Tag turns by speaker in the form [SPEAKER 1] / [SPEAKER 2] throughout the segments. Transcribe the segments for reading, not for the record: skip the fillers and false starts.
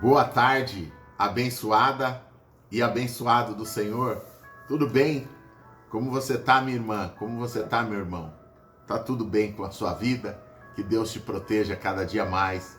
[SPEAKER 1] Boa tarde, abençoada e abençoado do Senhor. Tudo bem? Como você tá, minha irmã? Como você tá, meu irmão? Tá tudo bem com a sua vida? Que Deus te proteja cada dia mais.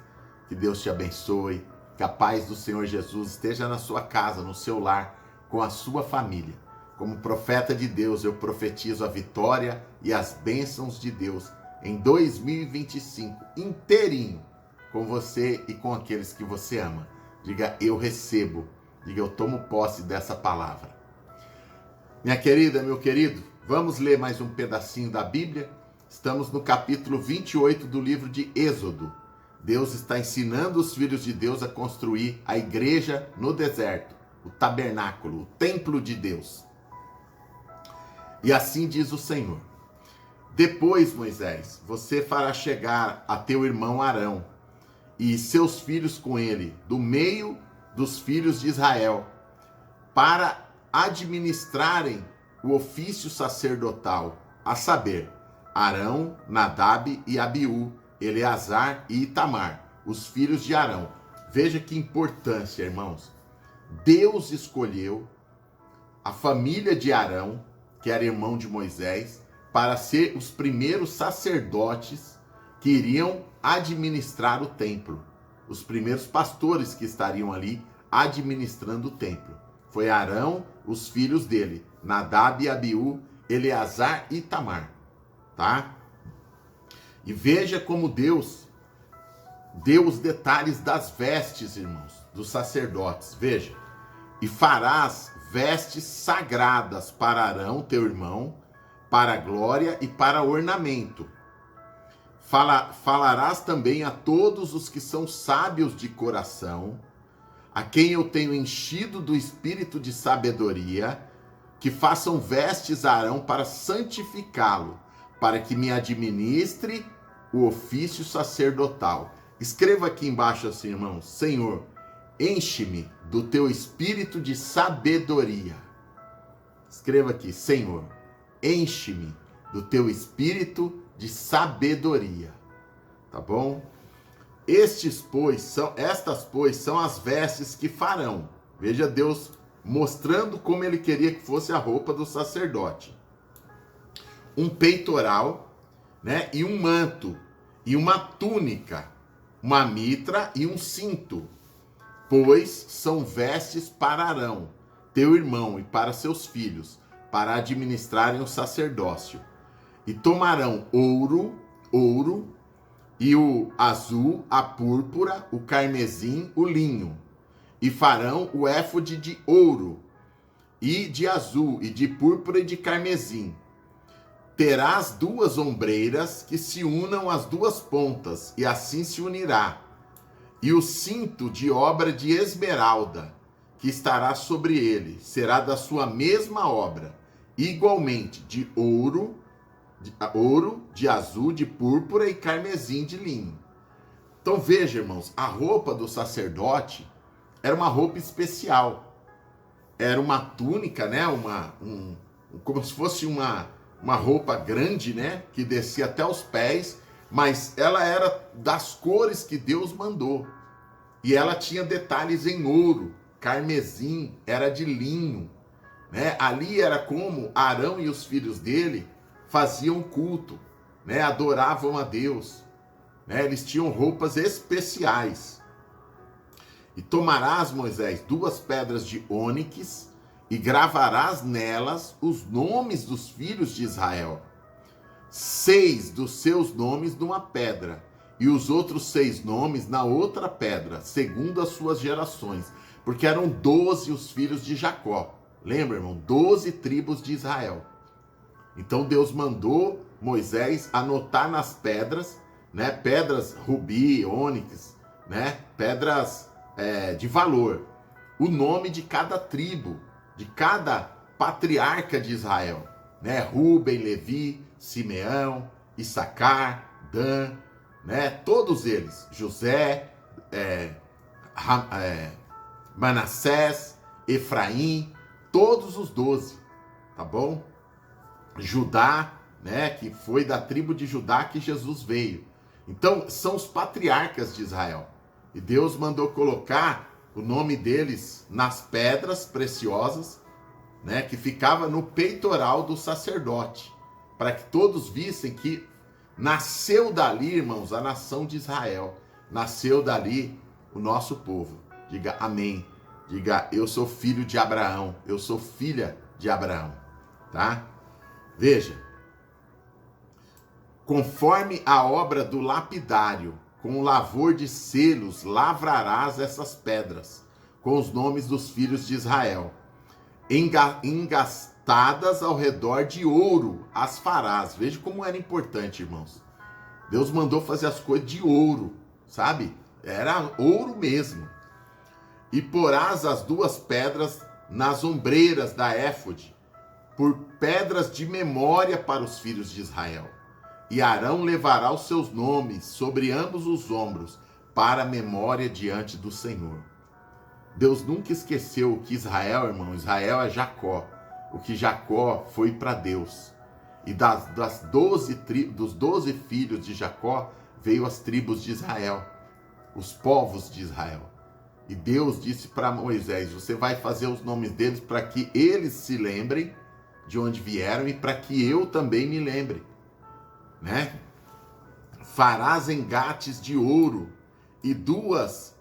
[SPEAKER 1] Que Deus te abençoe. Que a paz do Senhor Jesus esteja na sua casa, no seu lar, com a sua família. Como profeta de Deus, eu profetizo a vitória e as bênçãos de Deus em 2025 inteirinho, com você e com aqueles que você ama. Diga, eu recebo. Diga, eu tomo posse dessa palavra. Minha querida, meu querido, vamos ler mais um pedacinho da Bíblia. Estamos no capítulo 28 do livro de Êxodo. Deus está ensinando os filhos de Deus a construir a igreja no deserto, o tabernáculo, o templo de Deus. E assim diz o Senhor: depois, Moisés, você fará chegar a teu irmão Arão e seus filhos com ele, do meio dos filhos de Israel, para administrarem o ofício sacerdotal, a saber, Arão, Nadab e Abiú, Eleazar e Itamar, os filhos de Arão. Veja que importância, irmãos. Deus escolheu a família de Arão, que era irmão de Moisés, para ser os primeiros sacerdotes que iriam administrar o templo. Os primeiros pastores que estariam ali administrando o templo. Foi Arão, os filhos dele, Nadab, Abiú, Eleazar e Itamar. Tá? E veja como Deus deu os detalhes das vestes, irmãos, dos sacerdotes. Veja. E farás vestes sagradas para Arão, teu irmão, para a glória e para ornamento. Falarás também a todos os que são sábios de coração, a quem eu tenho enchido do espírito de sabedoria, que façam vestes a Arão para santificá-lo, para que me administre o ofício sacerdotal. Escreva aqui embaixo assim, irmãos: Senhor, enche-me do teu espírito de sabedoria. Escreva aqui: Senhor, enche-me do teu espírito de sabedoria. Tá bom? Estas, pois, são as vestes que farão. Veja Deus mostrando como ele queria que fosse a roupa do sacerdote. Um peitoral, né, e um manto, e uma túnica, uma mitra e um cinto, pois são vestes para Arão, teu irmão, e para seus filhos, para administrarem o sacerdócio. E tomarão ouro, e o azul, a púrpura, o carmesim, o linho, e farão o éfode de ouro, e de azul, e de púrpura e de carmesim. Terás duas ombreiras que se unam às duas pontas, e assim se unirá. E o cinto de obra de esmeralda, que estará sobre ele, será da sua mesma obra, igualmente de ouro, de azul, de púrpura e carmesim de linho. Então veja, irmãos, a roupa do sacerdote era uma roupa especial. Era uma túnica, né? Como se fosse uma roupa grande, né? Que descia até os pés, mas ela era das cores que Deus mandou. E ela tinha detalhes em ouro, carmesim, era de linho, né? Ali era como Arão e os filhos dele faziam culto, né? Adoravam a Deus, né? Eles tinham roupas especiais. E tomarás, Moisés, 2 pedras de ônix e gravarás nelas os nomes dos filhos de Israel. 6 dos seus nomes numa pedra, e os outros 6 nomes na outra pedra, segundo as suas gerações, porque eram 12 os filhos de Jacó. Lembra, irmão? 12 tribos de Israel. Então Deus mandou Moisés anotar nas pedras, né? Pedras rubi, ônix, né? Pedras de valor, o nome de cada tribo, de cada patriarca de Israel, né? Rúben, Levi, Simeão, Issacar, Dan, né? Todos eles, José, Manassés, Efraim, todos os 12, tá bom? Judá, né? Que foi da tribo de Judá que Jesus veio. Então, são os patriarcas de Israel. E Deus mandou colocar o nome deles nas pedras preciosas, né, que ficava no peitoral do sacerdote, para que todos vissem que nasceu dali, irmãos, a nação de Israel. Nasceu dali o nosso povo. Diga amém. Diga, eu sou filho de Abraão. Eu sou filha de Abraão. Tá? Veja. Conforme a obra do lapidário, com o lavor de selos, lavrarás essas pedras, com os nomes dos filhos de Israel. Engastadas ao redor de ouro as farás. Veja como era importante, irmãos. Deus mandou fazer as coisas de ouro, sabe? Era ouro mesmo. E porás as duas pedras nas ombreiras da éfode, por pedras de memória para os filhos de Israel. E Arão levará os seus nomes sobre ambos os ombros, para a memória diante do Senhor. Deus nunca esqueceu o que Israel, irmão, Israel é Jacó. O que Jacó foi para Deus. E dos 12 filhos de Jacó, veio as tribos de Israel, os povos de Israel. E Deus disse para Moisés, você vai fazer os nomes deles para que eles se lembrem de onde vieram e para que eu também me lembre. Né? Farás engates de ouro e duas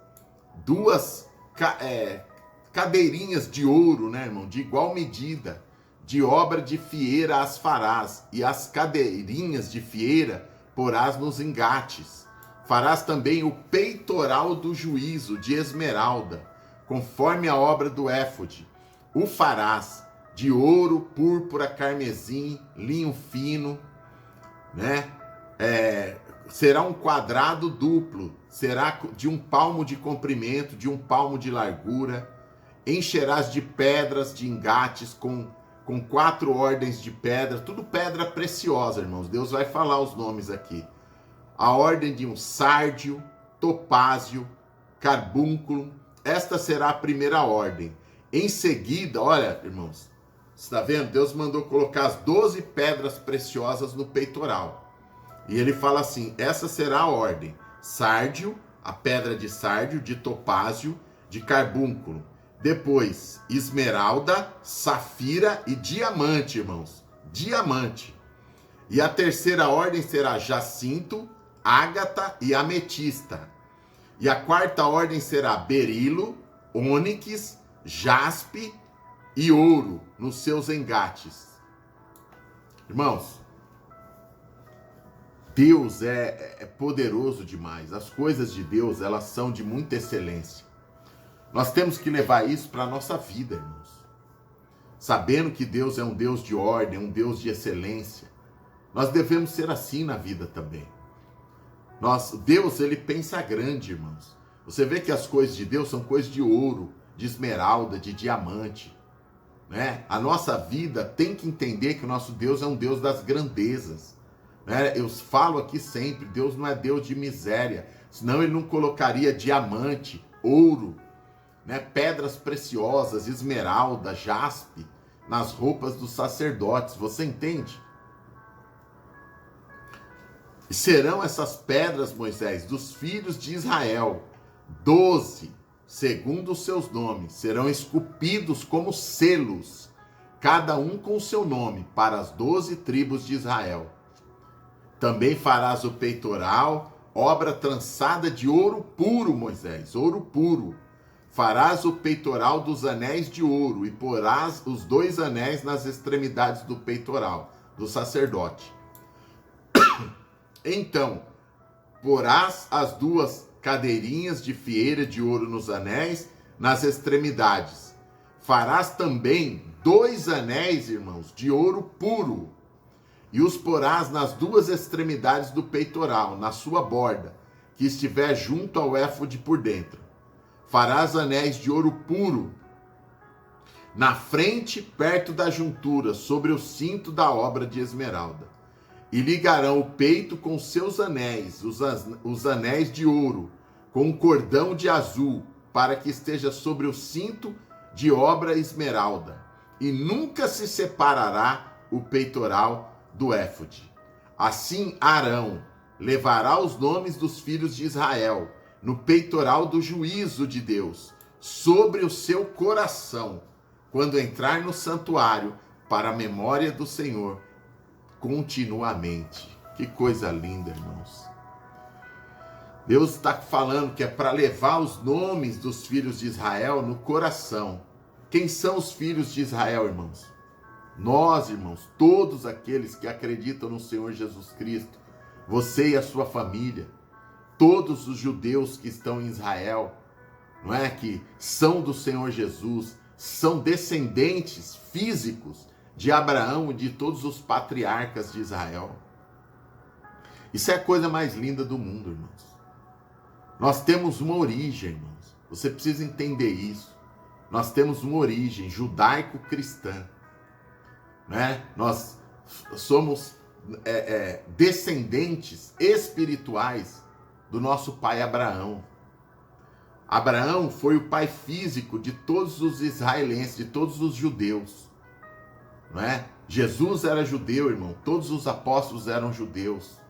[SPEAKER 1] cadeirinhas de ouro, né, irmão, de igual medida, de obra de fieira as farás, e as cadeirinhas de fieira porás nos engates. Farás também o peitoral do juízo de esmeralda, conforme a obra do éfode. O farás de ouro, púrpura, carmesim, linho fino, né? Será um quadrado duplo, será de 1 palmo de comprimento, de 1 palmo de largura. Encherás de pedras, de engates, com 4 ordens de pedra, tudo pedra preciosa, irmãos. Deus vai falar os nomes aqui. A ordem de um sárdio, topázio, carbúnculo. Esta será a primeira ordem. Em seguida, olha, irmãos, você está vendo? Deus mandou colocar as 12 pedras preciosas no peitoral. E ele fala assim, essa será a ordem. Sárdio, a pedra de sárdio, de topázio, de carbúnculo. Depois, esmeralda, safira e diamante, irmãos. Diamante. E a terceira ordem será jacinto, ágata e ametista. E a quarta ordem será berilo, ônix, jaspe e ouro nos seus engates. Irmãos, Deus é poderoso demais. As coisas de Deus, elas são de muita excelência. Nós temos que levar isso para a nossa vida, irmãos. Sabendo que Deus é um Deus de ordem, um Deus de excelência. Nós devemos ser assim na vida também. Deus, ele pensa grande, irmãos. Você vê que as coisas de Deus são coisas de ouro, de esmeralda, de diamante. Né? A nossa vida tem que entender que o nosso Deus é um Deus das grandezas. Né? Eu falo aqui sempre, Deus não é Deus de miséria, senão ele não colocaria diamante, ouro, né? Pedras preciosas, esmeralda, jaspe, nas roupas dos sacerdotes, você entende? E serão essas pedras, Moisés, dos filhos de Israel, 12, segundo os seus nomes, serão esculpidos como selos, cada um com o seu nome, para as 12 tribos de Israel. Também farás o peitoral, obra trançada de ouro puro, Moisés, ouro puro. Farás o peitoral dos anéis de ouro e porás os 2 anéis nas extremidades do peitoral, do sacerdote. Então, porás as 2 cadeirinhas de fieira de ouro nos anéis, nas extremidades. Farás também 2 anéis, irmãos, de ouro puro, e os porás nas 2 extremidades do peitoral, na sua borda, que estiver junto ao éfode por dentro. Farás anéis de ouro puro na frente, perto da juntura, sobre o cinto da obra de esmeralda. E ligarão o peito com seus anéis, os anéis de ouro, com um cordão de azul, para que esteja sobre o cinto de obra esmeralda. E nunca se separará o peitoral do éfode. Assim Arão levará os nomes dos filhos de Israel no peitoral do juízo de Deus, sobre o seu coração, quando entrar no santuário, para a memória do Senhor, continuamente. Que coisa linda, irmãos. Deus está falando que é para levar os nomes dos filhos de Israel no coração. Quem são os filhos de Israel, irmãos? Nós, irmãos, todos aqueles que acreditam no Senhor Jesus Cristo, você e a sua família, todos os judeus que estão em Israel, não é? Que são do Senhor Jesus, são descendentes físicos de Abraão e de todos os patriarcas de Israel. Isso é a coisa mais linda do mundo, irmãos. Nós temos uma origem, irmãos. Você precisa entender isso. Nós temos uma origem judaico-cristã, né? Nós somos descendentes espirituais do nosso pai Abraão. Abraão foi o pai físico de todos os israelenses, de todos os judeus, não é? Jesus era judeu, irmão. Todos os apóstolos eram judeus.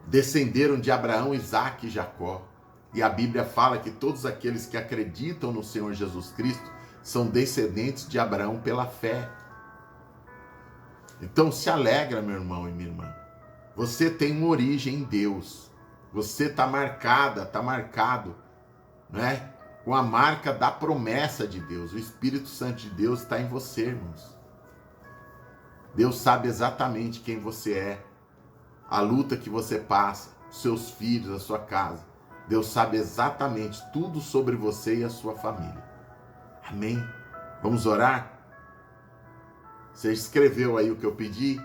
[SPEAKER 1] Descenderam de Abraão, Isaque e Jacó. E a Bíblia fala que todos aqueles que acreditam no Senhor Jesus Cristo são descendentes de Abraão pela fé. Então se alegra, meu irmão e minha irmã. Você tem uma origem em Deus. Você está marcado, né? Com a marca da promessa de Deus. O Espírito Santo de Deus está em você, irmãos. Deus sabe exatamente quem você é, a luta que você passa, os seus filhos, a sua casa. Deus sabe exatamente tudo sobre você e a sua família. Amém? Vamos orar? Você escreveu aí o que eu pedi?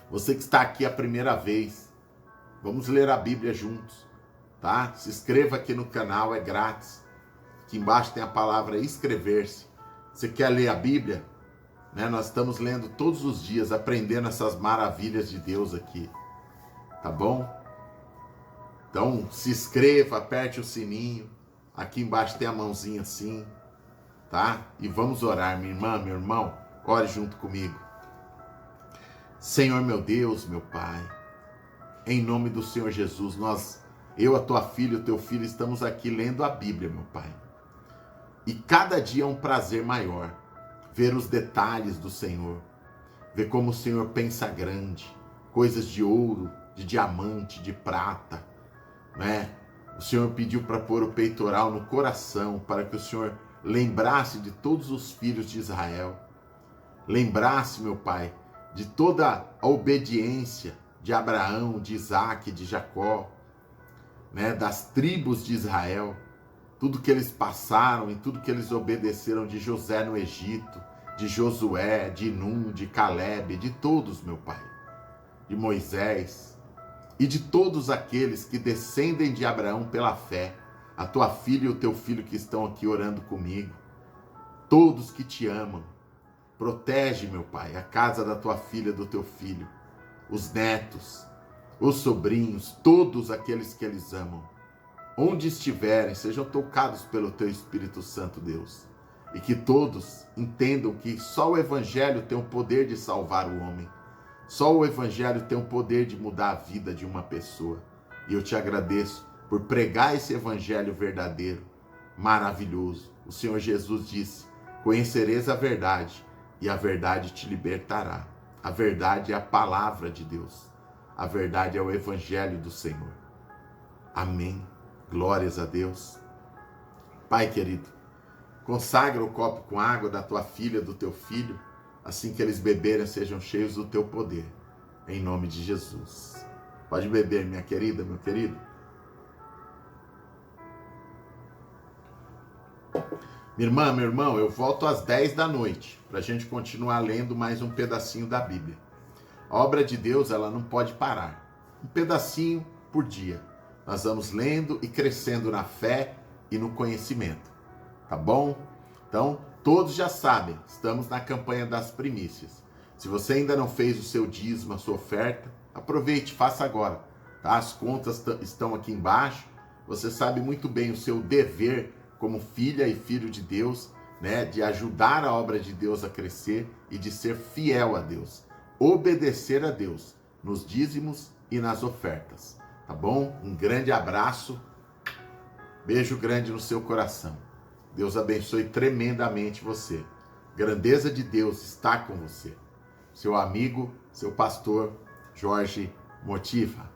[SPEAKER 1] Você que está aqui a primeira vez, vamos ler a Bíblia juntos, tá? Se inscreva aqui no canal, é grátis. Aqui embaixo tem a palavra inscrever-se. Você quer ler a Bíblia? Né? Nós estamos lendo todos os dias, aprendendo essas maravilhas de Deus aqui, tá bom? Então se inscreva, aperte o sininho. Aqui embaixo tem a mãozinha assim, tá? E vamos orar, minha irmã, meu irmão. Ore junto comigo. Senhor meu Deus, meu Pai, em nome do Senhor Jesus, eu, a tua filha, o teu filho, estamos aqui lendo a Bíblia, meu Pai. E cada dia é um prazer maior ver os detalhes do Senhor, ver como o Senhor pensa grande, coisas de ouro, de diamante, de prata, né? O Senhor pediu para pôr o peitoral no coração, para que o Senhor lembrasse de todos os filhos de Israel. Lembrasse, meu Pai, de toda a obediência de Abraão, de Isaque, de Jacó, né, das tribos de Israel, tudo que eles passaram e tudo que eles obedeceram, de José no Egito, de Josué, de Num, de Caleb, de todos, meu Pai, de Moisés e de todos aqueles que descendem de Abraão pela fé, a tua filha e o teu filho que estão aqui orando comigo, todos que te amam. Protege, meu Pai, a casa da tua filha, do teu filho, os netos, os sobrinhos, todos aqueles que eles amam. Onde estiverem, sejam tocados pelo teu Espírito Santo, Deus. E que todos entendam que só o Evangelho tem o poder de salvar o homem. Só o Evangelho tem o poder de mudar a vida de uma pessoa. E eu te agradeço por pregar esse Evangelho verdadeiro, maravilhoso. O Senhor Jesus disse: conhecereis a verdade, e a verdade te libertará. A verdade é a palavra de Deus. A verdade é o Evangelho do Senhor. Amém. Glórias a Deus. Pai querido, consagra o copo com água da tua filha, do teu filho, assim que eles beberem, sejam cheios do teu poder. Em nome de Jesus. Pode beber, minha querida, meu querido. Minha irmã, meu irmão, eu volto às 10 da noite para a gente continuar lendo mais um pedacinho da Bíblia. A obra de Deus, ela não pode parar. Um pedacinho por dia. Nós vamos lendo e crescendo na fé e no conhecimento. Tá bom? Então, todos já sabem, estamos na campanha das primícias. Se você ainda não fez o seu dízimo, a sua oferta, aproveite, faça agora. Tá? As contas estão aqui embaixo. Você sabe muito bem o seu dever como filha e filho de Deus, né, de ajudar a obra de Deus a crescer e de ser fiel a Deus, obedecer a Deus nos dízimos e nas ofertas, Tá bom? Um grande abraço. Beijo grande no seu coração. Deus abençoe tremendamente você. Grandeza de Deus está com você. Seu amigo, seu pastor, Jorge Motiva.